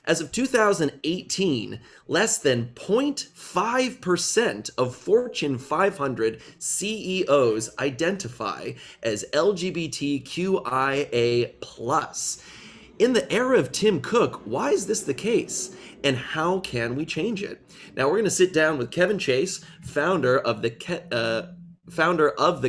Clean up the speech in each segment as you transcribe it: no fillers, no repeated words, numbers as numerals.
As of 2018, less than 0.5% of Fortune 500 CEOs identify as LGBTQIA+. In the era of Tim Cook, why is this the case? And how can we change it? Now we're going to sit down with Kevin Chase, founder of the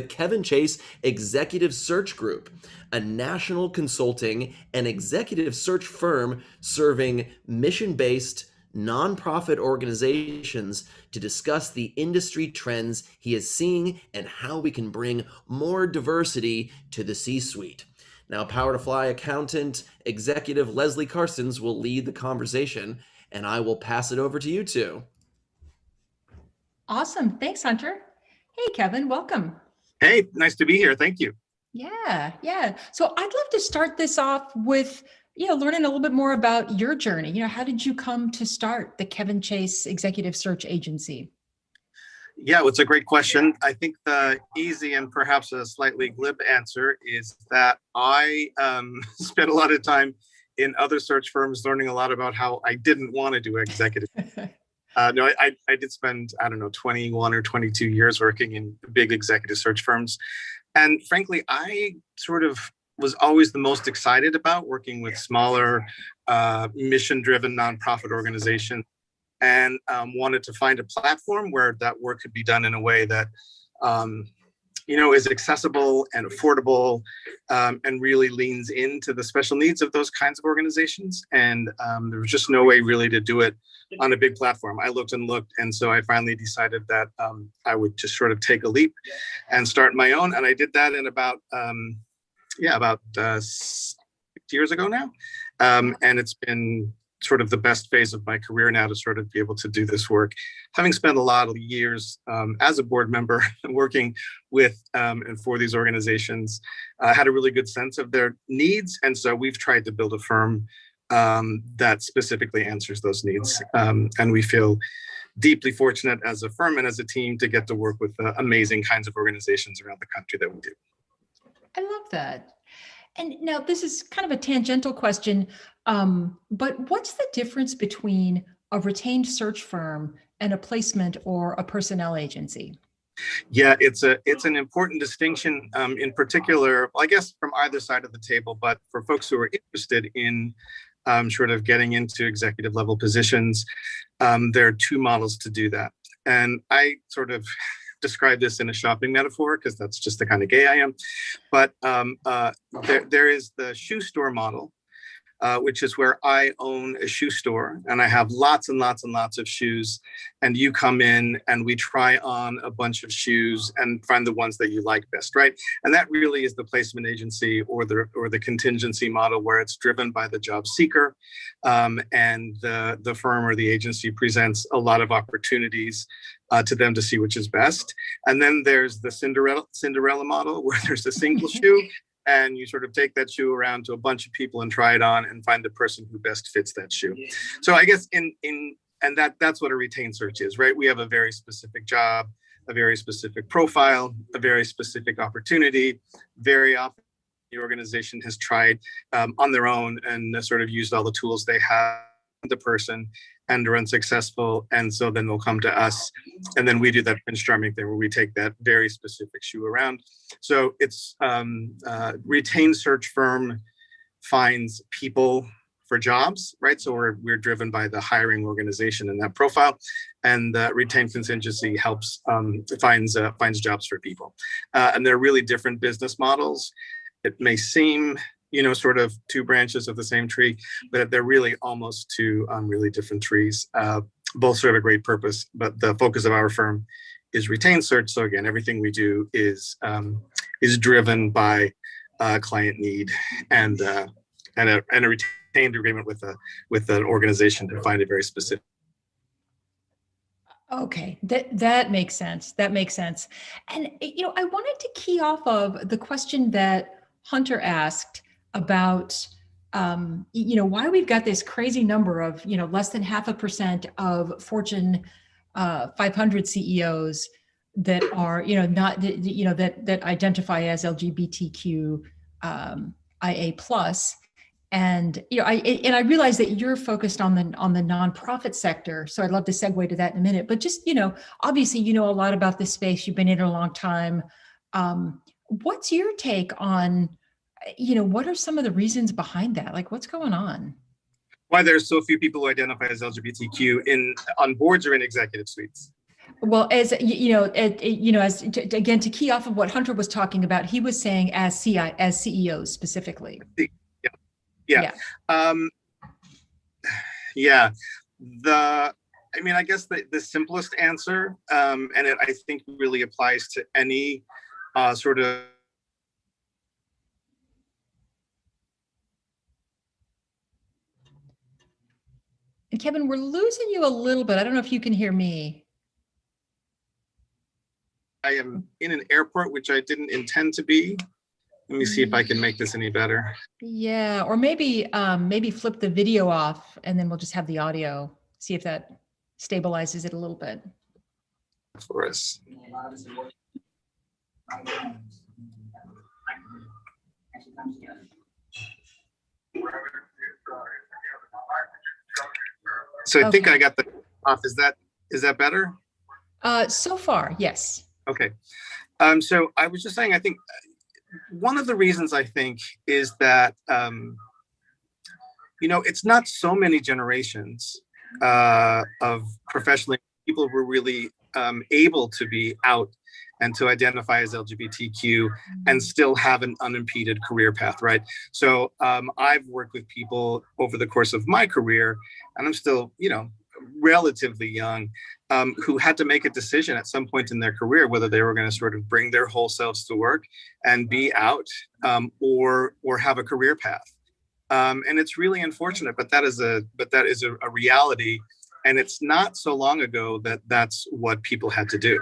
Kevin Chase Executive Search Group, a national consulting and executive search firm serving mission-based nonprofit organizations to discuss the industry trends he is seeing and how we can bring more diversity to the C-suite. Now, PowerToFly accountant executive Lesley Carstens will lead the conversation, and I will pass it over to you two. Awesome. Thanks, Hunter. Hey, Kevin, welcome. Hey, nice to be here. Thank you. Yeah. So I'd love to start this off with, learning a little bit more about your journey. How did you come to start the Kevin Chase Executive Search Agency? Yeah, well, it's a great question. I think the easy and perhaps a slightly glib answer is that I spent a lot of time in other search firms learning a lot about how I didn't want to do executive. No, I did spend, 21 or 22 years working in big executive search firms. And frankly, I sort of was always the most excited about working with smaller, mission-driven nonprofit organizations, and wanted to find a platform where that work could be done in a way that, is accessible and affordable, and really leans into the special needs of those kinds of organizations. And there was just no way really to do it on a big platform. I looked, and so I finally decided that I would just sort of take a leap and start my own. And I did that in about 6 years ago now. And it's been sort of the best phase of my career now to sort of be able to do this work. Having spent a lot of years as a board member working with and for these organizations, I had a really good sense of their needs. And so we've tried to build a firm that specifically answers those needs. And we feel deeply fortunate as a firm and as a team to get to work with amazing kinds of organizations around the country that we do. I love that. And now this is kind of a tangential question, but what's the difference between a retained search firm and a placement or a personnel agency? Yeah, it's an important distinction, in particular, I guess from either side of the table, but for folks who are interested in sort of getting into executive level positions, there are two models to do that. And I sort of describe this in a shopping metaphor because that's just the kind of gay I am. But there is the shoe store model, which is where I own a shoe store and I have lots and lots and lots of shoes, and you come in and we try on a bunch of shoes and find the ones that you like best, right? And that really is the placement agency or the contingency model, where it's driven by the job seeker, and the firm or the agency presents a lot of opportunities to them to see which is best. And then there's the Cinderella model, where there's a single shoe and you sort of take that shoe around to a bunch of people and try it on and find the person who best fits that shoe. So I guess that's what a retained search is, right? We have a very specific job, a very specific profile, a very specific opportunity. Very often the organization has tried on their own and sort of used all the tools they have, the person, and are unsuccessful. And so then they'll come to us, and then we do that Prince Charming thing where we take that very specific shoe around. So it's retained search firm finds people for jobs, right? So we're driven by the hiring organization and that profile, and retained contingency helps finds jobs for people. And they're really different business models. It may seem sort of two branches of the same tree, but they're really almost two really different trees. Both serve a great purpose, but the focus of our firm is retained search. So again, everything we do is driven by client need and a retained agreement with an organization to find a very specific. Okay, that makes sense. That makes sense. And I wanted to key off of the question that Hunter asked about, why we've got this crazy number of, less than 0.5% of Fortune 500 CEOs that are, not, that identify as LGBTQIA+. And I realize that you're focused on the nonprofit sector, so I'd love to segue to that in a minute. But just obviously you know a lot about this space. You've been in it a long time. What's your take on what are some of the reasons behind that? Like, what's going on? Why there's so few people who identify as LGBTQ on boards or in executive suites? Well, as again, to key off of what Hunter was talking about, he was saying as CEOs specifically. Yeah. I guess the simplest answer, and I think really applies to any sort of. And Kevin, we're losing you a little bit. I don't know if you can hear me. I am in an airport, which I didn't intend to be. Let me see if I can make this any better. Yeah, or maybe flip the video off and then we'll just have the audio. See if that stabilizes it a little bit. For us. So I think I got the off. Is that better? So far, yes. Okay. So I was just saying, I think one of the reasons I think is that, it's not so many generations of professionally people who are really able to be out and to identify as LGBTQ and still have an unimpeded career path, right? So I've worked with people over the course of my career, and I'm still, relatively young, who had to make a decision at some point in their career whether they were going to sort of bring their whole selves to work and be out, or have a career path. And it's really unfortunate, but that is a reality. And it's not so long ago that that's what people had to do.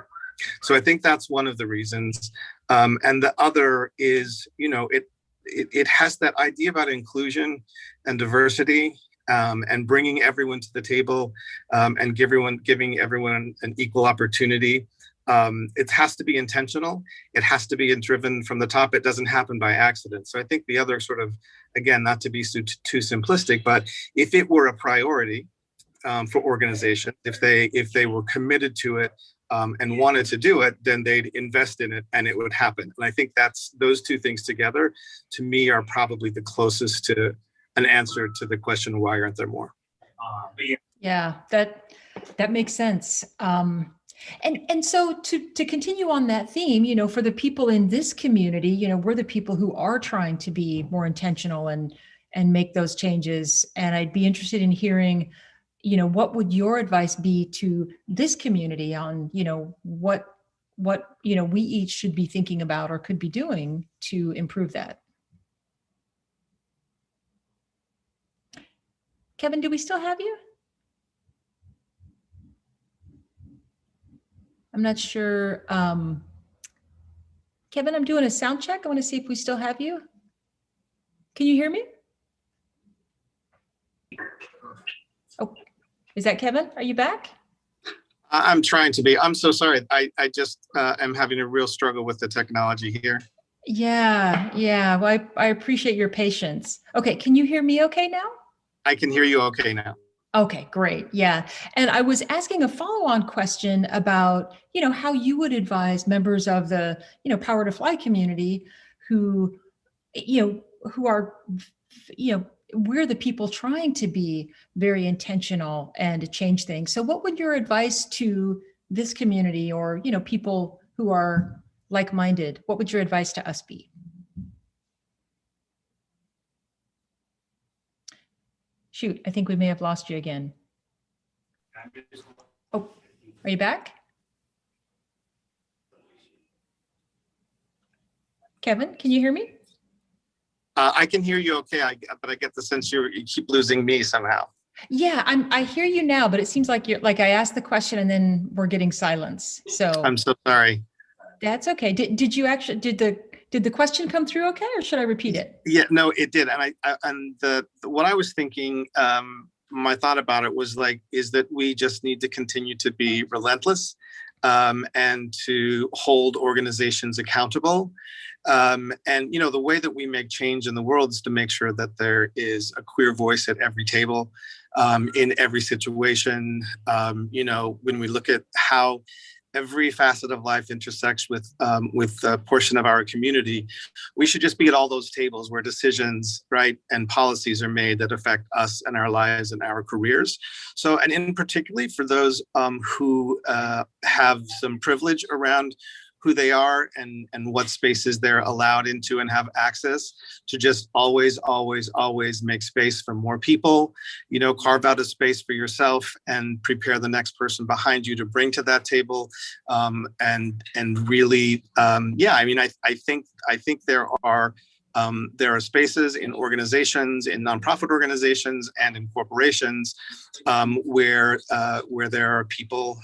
So I think that's one of the reasons. And the other is, it has that idea about inclusion and diversity, and bringing everyone to the table, and giving everyone an equal opportunity. It has to be intentional. It has to be driven from the top. It doesn't happen by accident. So I think the other sort of, again, not to be too simplistic, but if it were a priority for organizations, if they were committed to it, and wanted to do it, then they'd invest in it and it would happen. And I think those two things together, to me, are probably the closest to an answer to the question, why aren't there more? Yeah, that makes sense. And so to continue on that theme, for the people in this community, we're the people who are trying to be more intentional and make those changes. And I'd be interested in hearing, what would your advice be to this community on, what we each should be thinking about or could be doing to improve that? Kevin, do we still have you? I'm not sure. Kevin, I'm doing a sound check. I want to see if we still have you. Can you hear me? Oh, is that Kevin? Are you back? I'm trying to be. I'm so sorry. I just am having a real struggle with the technology here. Yeah. Well, I appreciate your patience. Okay, can you hear me okay now? I can hear you okay now. Okay, great. Yeah. And I was asking a follow-on question about, how you would advise members of the, PowerToFly community who are, we're the people trying to be very intentional and to change things. So what would your advice to this community or, people who are like-minded, what would your advice to us be? Shoot, I think we may have lost you again. Oh, are you back? Kevin, can you hear me? I can hear you okay, but I get the sense you keep losing me somehow. Yeah, I hear you now, but it seems like I asked the question and then we're getting silence. So I'm so sorry. That's okay. Did the question come through okay, or should I repeat it? Yeah, no, it did. And what I was thinking, my thought about it was is that we just need to continue to be relentless, and to hold organizations accountable. And, the way that we make change in the world is to make sure that there is a queer voice at every table, in every situation. When we look at how every facet of life intersects with a portion of our community, we should just be at all those tables where decisions, right, and policies are made that affect us and our lives and our careers. So, and in particularly for those who have some privilege around who they are and what spaces they're allowed into and have access to, just always, always, always make space for more people, carve out a space for yourself and prepare the next person behind you to bring to that table. And really, I think there are spaces in organizations, in nonprofit organizations, and in corporations where there are people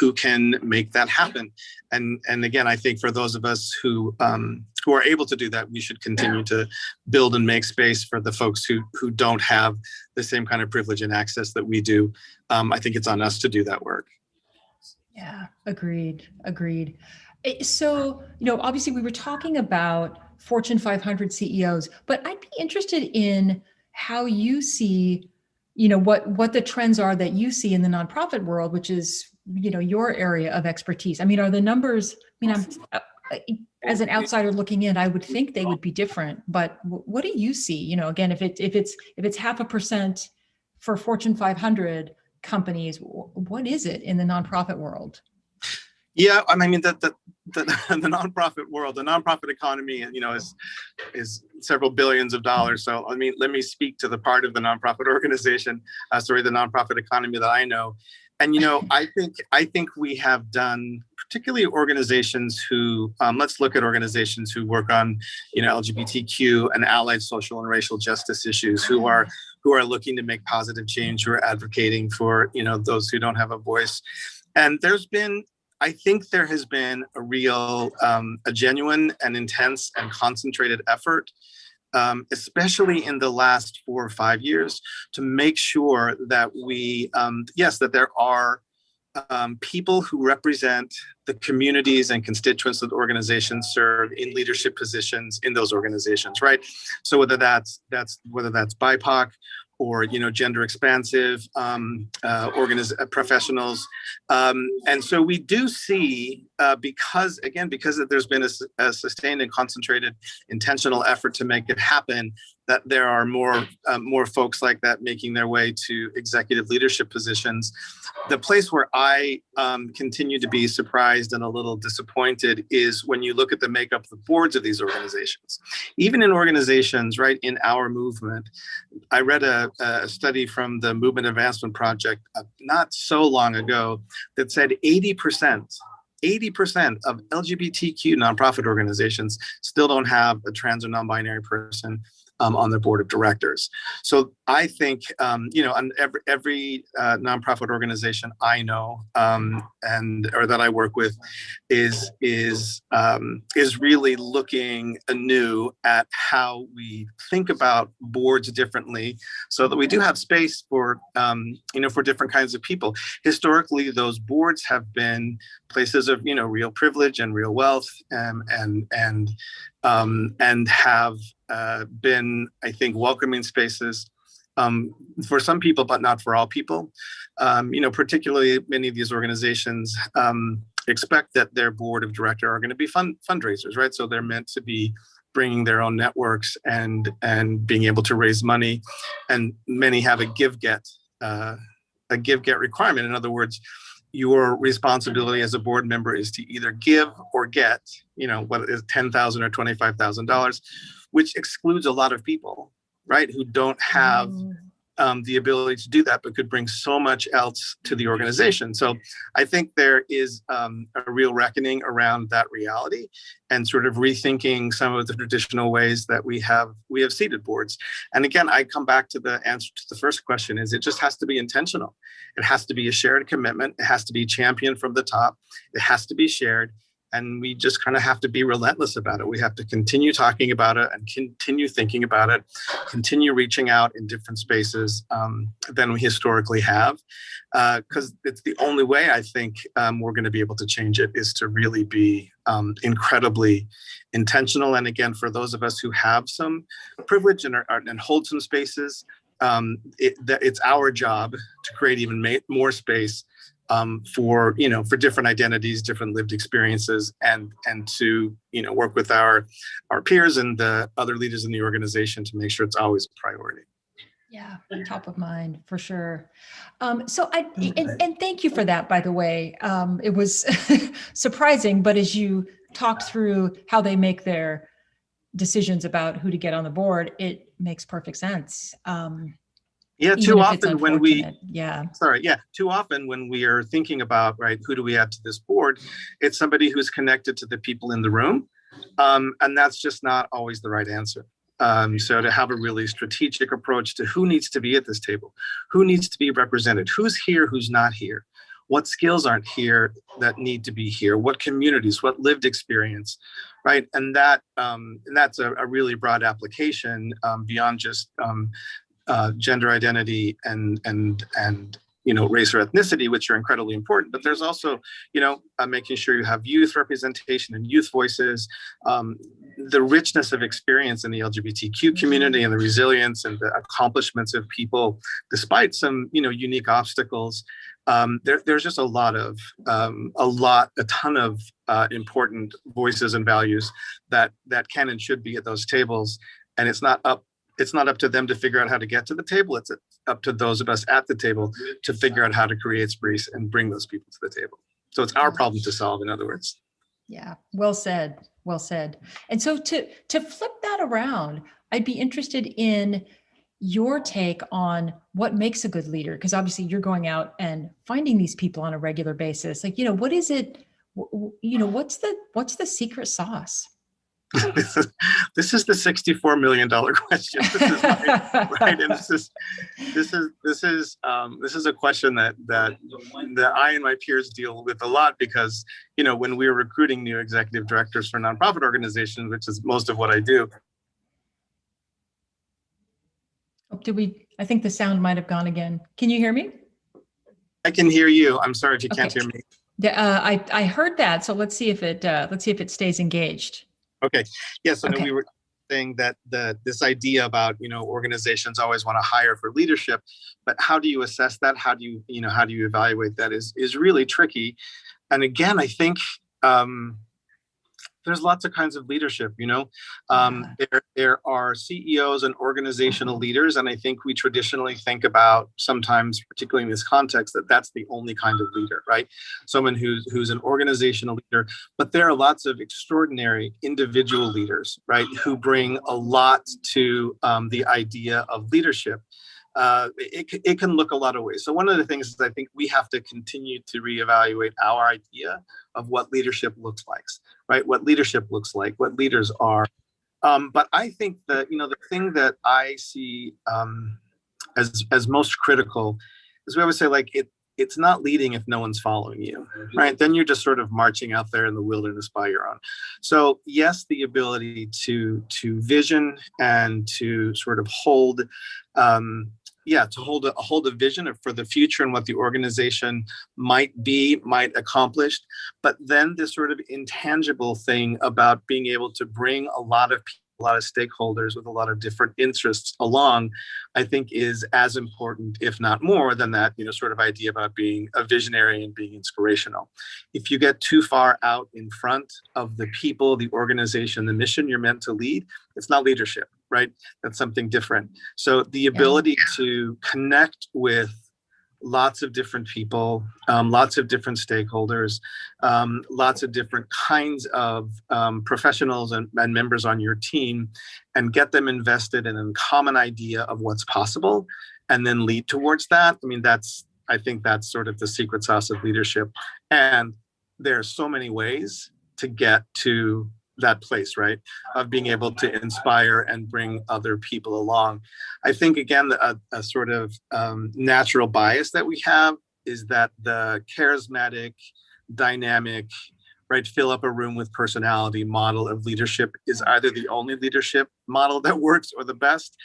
who can make that happen. And again, I think for those of us who are able to do that, we should continue to build and make space for the folks who don't have the same kind of privilege and access that we do. I think it's on us to do that work. Yeah, agreed. So, obviously we were talking about Fortune 500 CEOs, but I'd be interested in how you see, what the trends are that you see in the nonprofit world, which is, your area of expertise. I mean, are the numbers, as an outsider looking in, I would think they would be different, but what do you see? Again, if it's 0.5% for Fortune 500 companies, what is it in the nonprofit world? Yeah, I mean, the nonprofit world, the nonprofit economy, is several billions of dollars. So, let me speak to the part of the nonprofit organization, the nonprofit economy that I know. And, I think we have done, particularly organizations who, let's look at organizations who work on, LGBTQ and allied social and racial justice issues, who are looking to make positive change, who are advocating for, those who don't have a voice. And I think there has been a real, a genuine and intense and concentrated effort, especially in the last 4 or 5 years, to make sure that that there are people who represent the communities and constituents that organizations serve in leadership positions in those organizations, right? So whether that's BIPOC or gender expansive professionals, and so we do see because there's been a sustained and concentrated intentional effort to make it happen, that there are more folks like that making their way to executive leadership positions. The place where I continue to be surprised and a little disappointed is when you look at the makeup of the boards of these organizations. Even in organizations, right, in our movement, I read a study from the Movement Advancement Project not so long ago that said 80% of LGBTQ nonprofit organizations still don't have a trans or non-binary person on their board of directors. So I think, on every nonprofit organization I know or that I work with is really looking anew at how we think about boards differently, so that we do have space for for different kinds of people. Historically, those boards have been places of real privilege and real wealth, and have been, I think, welcoming spaces for some people, but not for all people. Particularly many of these organizations expect that their board of directors are going to be fundraisers, right? So they're meant to be bringing their own networks and being able to raise money. And many have a give-get requirement. In other words, your responsibility as a board member is to either give or get, whether it's $10,000 or $25,000, which excludes a lot of people, right, who don't have the ability to do that, but could bring so much else to the organization. So I think there is a real reckoning around that reality, and sort of rethinking some of the traditional ways that we have seated boards. And again, I come back to the answer to the first question: is it just has to be intentional. It has to be a shared commitment. It has to be championed from the top. It has to be shared. And we just kind of have to be relentless about it. We have to continue talking about it and continue thinking about it, continue reaching out in different spaces than we historically have, because it's the only way I think we're going to be able to change it, is to really be incredibly intentional. And again, for those of us who have some privilege and hold some spaces, it's our job to create even more space for different identities, different lived experiences, and to work with our peers and the other leaders in the organization to make sure it's always a priority. Yeah, top of mind for sure. And thank you for that, by the way. It was surprising, but as you talked through how they make their decisions about who to get on the board, it makes perfect sense. Too often when we are thinking about, right, who do we add to this board, it's somebody who's connected to the people in the room, and that's just not always the right answer. So to have a really strategic approach to who needs to be at this table, who needs to be represented, who's here, who's not here, what skills aren't here that need to be here, what communities, what lived experience, right? And that's a really broad application beyond just gender identity and race or ethnicity, which are incredibly important. But there's also, making sure you have youth representation and youth voices, the richness of experience in the LGBTQ community and the resilience and the accomplishments of people, despite some, unique obstacles. There's just a ton of important voices and values that can and should be at those tables. And it's not up to them to figure out how to get to the table. It's up to those of us at the table to figure out how to create space and bring those people to the table. So it's our problem to solve, in other words. Yeah, well said. Well said. And so to flip that around, I'd be interested in your take on what makes a good leader, because obviously you're going out and finding these people on a regular basis. Like, what is it? What's the secret sauce? This is the $64 million question. This is right, and this is a question that I and my peers deal with a lot, because when we're recruiting new executive directors for nonprofit organizations, which is most of what I do. I think the sound might have gone again. Can you hear me? I can hear you. I'm sorry if you can't hear me. I heard that. So let's see if it stays engaged. Okay. Yeah. So we were saying that this idea about organizations always want to hire for leadership, but how do you assess that? How do you evaluate that is really tricky. And again, I think there's lots of kinds of leadership. There are CEOs and organizational leaders, and I think we traditionally think about, sometimes, particularly in this context, that that's the only kind of leader, right? Someone who's an organizational leader. But there are lots of extraordinary individual leaders, right, who bring a lot to the idea of leadership. It can look a lot of ways. So one of the things is, I think we have to continue to reevaluate our idea of what leadership looks like, right? What leadership looks like, what leaders are. But I think that, the thing that I see as most critical is, we always say, like, it's not leading if no one's following you, right? Then you're just sort of marching out there in the wilderness by your own. So yes, the ability to vision and to sort of hold hold a vision for the future and what the organization might accomplish, but then this sort of intangible thing about being able to bring a lot of people, a lot of stakeholders with a lot of different interests along, I think is as important, if not more, than that, sort of idea about being a visionary and being inspirational. If you get too far out in front of the people, the organization, the mission you're meant to lead, it's not leadership, right? That's something different. So the ability to connect with lots of different people, lots of different stakeholders, lots of different kinds of professionals and members on your team, and get them invested in a common idea of what's possible, and then lead towards that. I think that's sort of the secret sauce of leadership. And there are so many ways to get to that place, right, of being able to inspire and bring other people along. I think, again, a sort of natural bias that we have is that the charismatic, dynamic, right? Fill up a room with personality model of leadership is either the only leadership model that works or the best.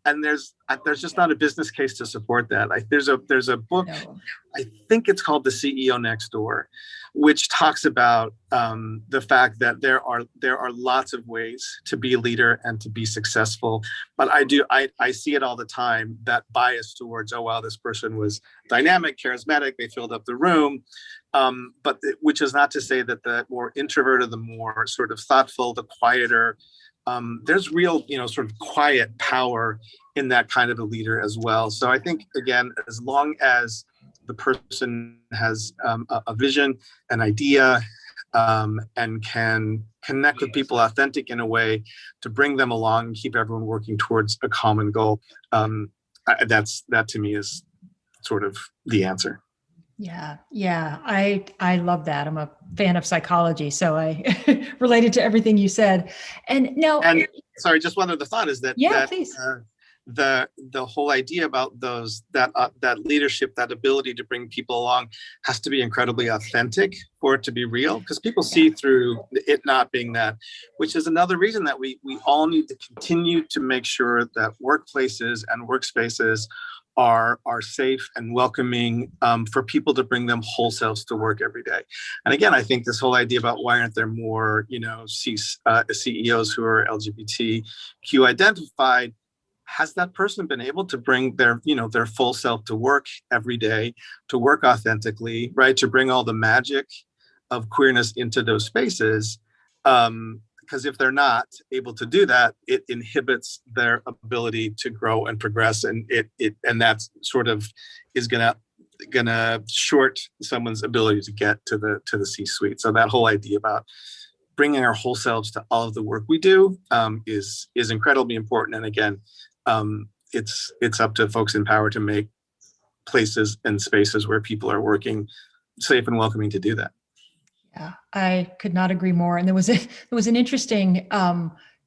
And there's just not a business case to support that. There's a book, No. I think it's called The CEO Next Door, which talks about the fact that there are lots of ways to be a leader and to be successful. But I see it all the time, that bias towards, oh wow, this person was dynamic, charismatic, they filled up the room. Which is not to say that the more introverted, the more sort of thoughtful, the quieter, there's real, sort of quiet power in that kind of a leader as well. So I think, again, as long as the person has a vision, an idea, and can connect with people authentic in a way to bring them along and keep everyone working towards a common goal, that to me is sort of the answer. Yeah. I love that. I'm a fan of psychology, so I related to everything you said. And now, sorry, just one other thought is that, please. The whole idea about that leadership, that ability to bring people along, has to be incredibly authentic for it to be real, because people see through it not being that, which is another reason that we all need to continue to make sure that workplaces and workspaces are safe and welcoming for people to bring them whole selves to work every day. And again, I think this whole idea about why aren't there more, CEOs who are LGBTQ identified, has that person been able to bring their full self to work every day, to work authentically, right? To bring all the magic of queerness into those spaces. Because if they're not able to do that, it inhibits their ability to grow and progress, and and that's sort of is gonna short someone's ability to get to the C-suite. So that whole idea about bringing our whole selves to all of the work we do is incredibly important. And again, it's up to folks in power to make places and spaces where people are working safe and welcoming to do that. Yeah, I could not agree more. And there was an interesting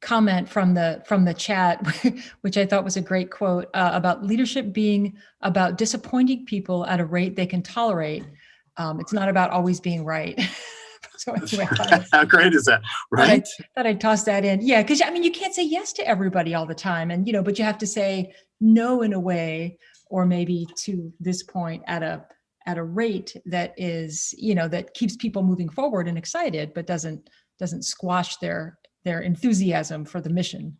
comment from the chat, which I thought was a great quote about leadership being about disappointing people at a rate they can tolerate. It's not about always being right. So anyway, how great is that, right? Thought I'd toss that in. Yeah, because you can't say yes to everybody all the time, and but you have to say no in a way, or maybe to this point at a rate that is, that keeps people moving forward and excited, but doesn't squash their enthusiasm for the mission.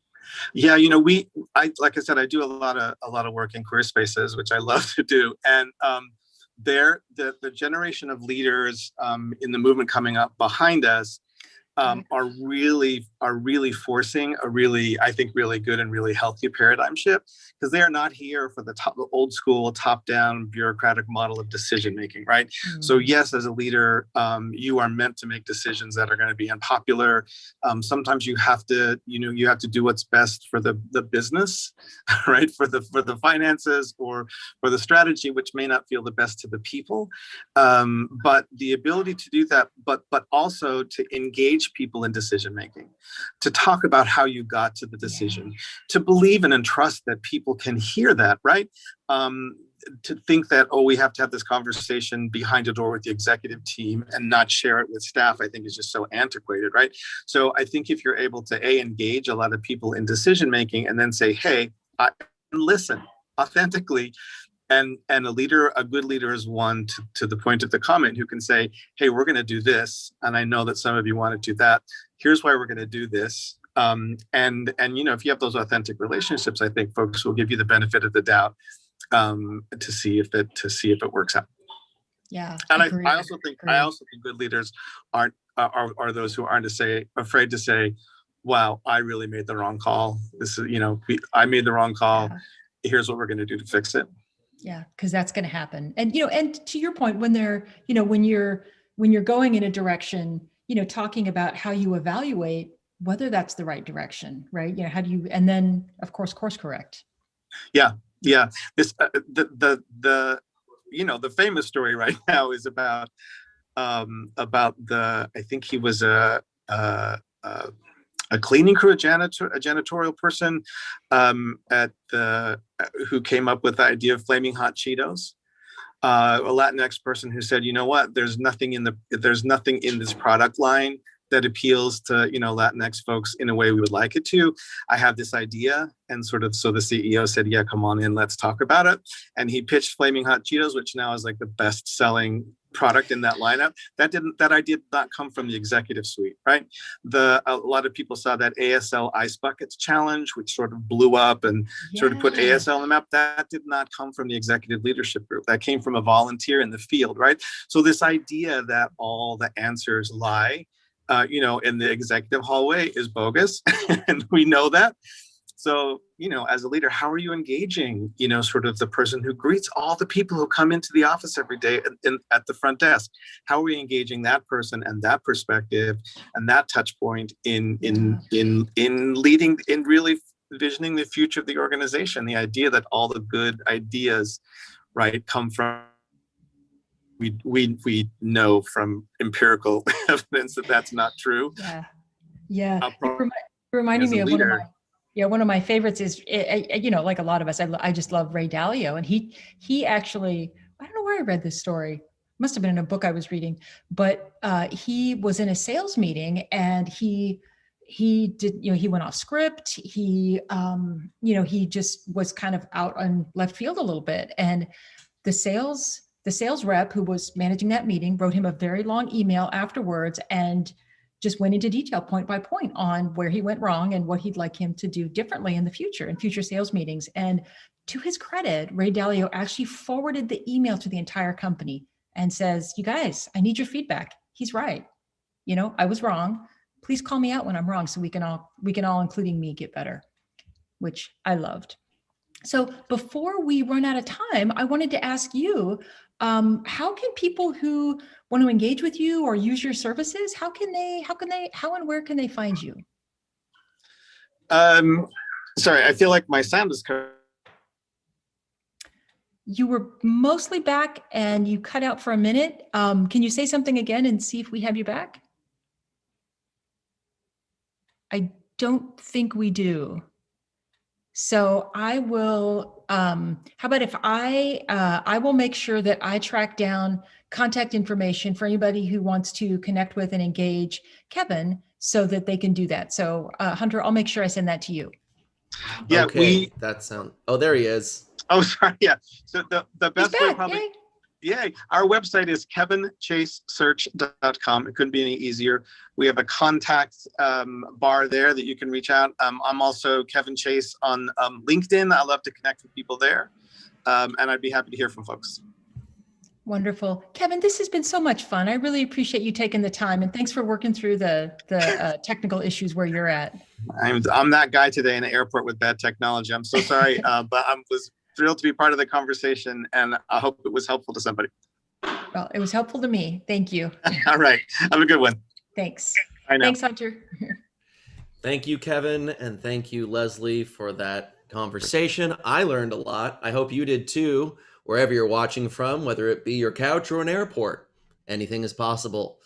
Yeah, like I said, I do a lot of work in queer spaces, which I love to do, and the generation of leaders in the movement coming up behind us are really forcing a really, I think, really good and really healthy paradigm shift, because they are not here for the old school top-down bureaucratic model of decision making, right? Mm-hmm. So yes, as a leader, you are meant to make decisions that are going to be unpopular. Sometimes you have to do what's best for the business, right? For the finances or for the strategy, which may not feel the best to the people. But the ability to do that, but also to engage people in decision making, to talk about how you got to the decision, to believe and trust that people can hear that, right? To think that, we have to have this conversation behind a door with the executive team and not share it with staff, I think is just so antiquated, right? So I think if you're able to engage a lot of people in decision making and then say, hey, listen authentically. And a good leader is one, to the point of the comment, who can say, hey, we're going to do this. And I know that some of you want to do that. Here's why we're going to do this. And if you have those authentic relationships, I think folks will give you the benefit of the doubt to see if it works out. Yeah. And I also think good leaders are those who aren't afraid to say, wow, I really made the wrong call. This is, I made the wrong call. Yeah. Here's what we're going to do to fix it. Yeah, because that's going to happen. And, and to your point, when they're, when you're going in a direction, talking about how you evaluate whether that's the right direction, right? How do you, and then of course correct. Yeah. This, the famous story right now is about I think he was a cleaning crew, a janitorial person who came up with the idea of flaming hot Cheetos. a Latinx person who said, you know what, there's nothing in this product line that appeals to, Latinx folks in a way we would like it to. I have this idea. And so the CEO said, yeah, come on in, let's talk about it. And he pitched Flaming Hot Cheetos, which now is like the best selling product in that lineup. That idea did not come from the executive suite, right? A lot of people saw that ASL Ice Buckets challenge, which sort of blew up and sort of put ASL on the map. That did not come from the executive leadership group. That came from a volunteer in the field, right? So this idea that all the answers lie, in the executive hallway is bogus, and we know that. So, as a leader, how are you engaging, sort of the person who greets all the people who come into the office every day at the front desk? How are we engaging that person and that perspective and that touch point in leading, in really envisioning the future of the organization? The idea that all the good ideas, right, come from, we know from empirical evidence that that's not true. Yeah. Reminding me of one of my favorites is, like a lot of us, I just love Ray Dalio. And he actually, I don't know where I read this story. Must have been in a book I was reading, but he was in a sales meeting and he did, he went off script. He just was kind of out on left field a little bit. And the sales rep who was managing that meeting wrote him a very long email afterwards and just went into detail point by point on where he went wrong and what he'd like him to do differently in the future, in future sales meetings. And to his credit, Ray Dalio actually forwarded the email to the entire company and says, you guys, I need your feedback. He's right. I was wrong. Please call me out when I'm wrong so we can all, including me, get better, which I loved. So before we run out of time, I wanted to ask you, how can people who want to engage with you or use your services, how and where can they find you? Sorry, I feel like my sound is cut. You were mostly back and you cut out for a minute. Can you say something again and see if we have you back? I don't think we do. So I will, how about if I will make sure that I track down contact information for anybody who wants to connect with and engage Kevin so that they can do that. So Hunter, I'll make sure I send that to you. Yeah, okay, oh, there he is. Oh, sorry, yeah. So the best way probably, Yay. Yeah, our website is kevinchasesearch.com. It couldn't be any easier. We have a contact bar there that you can reach out. I'm also Kevin Chase on LinkedIn. I love to connect with people there. And I'd be happy to hear from folks. Wonderful. Kevin, this has been so much fun. I really appreciate you taking the time and thanks for working through the technical issues where you're at. I'm that guy today in the airport with bad technology. I'm so sorry, but I was thrilled to be part of the conversation, and I hope it was helpful to somebody. Well, it was helpful to me. Thank you. All right. Have a good one. Thanks. I know. Thanks, Hunter. Thank you, Kevin, and thank you, Lesley, for that conversation. I learned a lot. I hope you did too, wherever you're watching from, whether it be your couch or an airport. Anything is possible.